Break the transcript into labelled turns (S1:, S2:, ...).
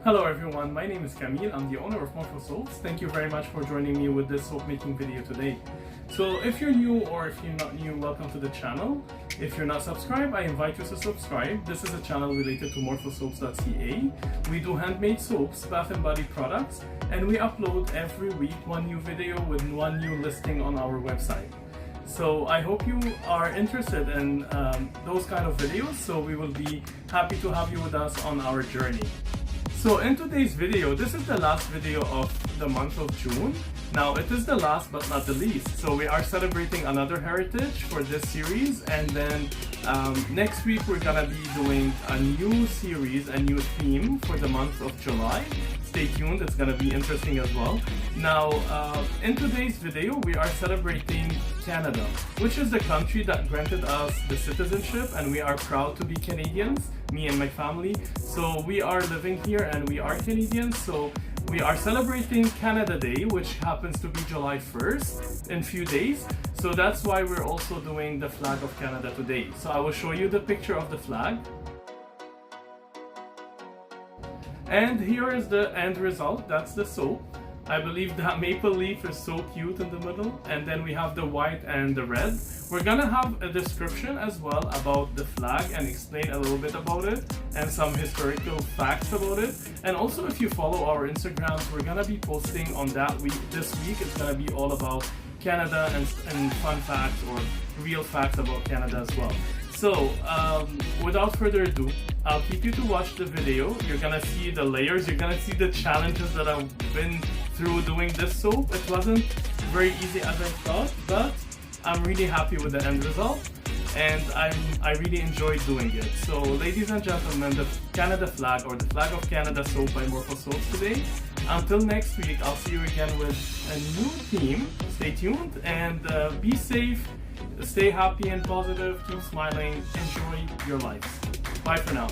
S1: Hello everyone, my name is Camille. I'm the owner of Morfosoaps. Thank you very much for joining me with this soap making video today. So if you're new or if you're not new, welcome to the channel. If you're not subscribed, I invite you to subscribe. This is a channel related to morfosoaps.ca. We do handmade soaps, bath and body products, and we upload every week one new video with one new listing on our website. So I hope you are interested in those kind of videos, so we will be happy to have you with us on our journey. So in today's video, this is the last video of the month of June. Now it is the last but not the least. So we are celebrating another heritage for this series, and then next week we're gonna be doing a new series, a new theme for the month of July. Stay tuned, it's gonna be interesting as well. Now in today's video we are celebrating Canada, which is the country that granted us the citizenship, and we are proud to be Canadians, me and my family. So we are living here and we are Canadians, so we are celebrating Canada Day, which happens to be July 1st in few days. So that's why we're also doing the flag of Canada today. So I will show you the picture of the flag. And here is the end result. That's the soap. I believe that maple leaf is so cute in the middle, and then we have the white and the red. We're gonna have a description as well about the flag and explain a little bit about it and some historical facts about it. And also, if you follow our Instagrams, we're gonna be posting on that week. This week it's gonna be all about Canada and fun facts or real facts about Canada as well. So without further ado, I'll keep you to watch the video. You're gonna see the layers, you're gonna see the challenges that I've been through doing this soap. It wasn't very easy as I thought, but I'm really happy with the end result, and I really enjoyed doing it. So ladies and gentlemen, the Canada flag, or the flag of Canada soap by Morfosoaps today. Until next week, I'll see you again with a new theme. Stay tuned and be safe. Stay happy and positive, keep smiling, enjoy your life. Bye for now.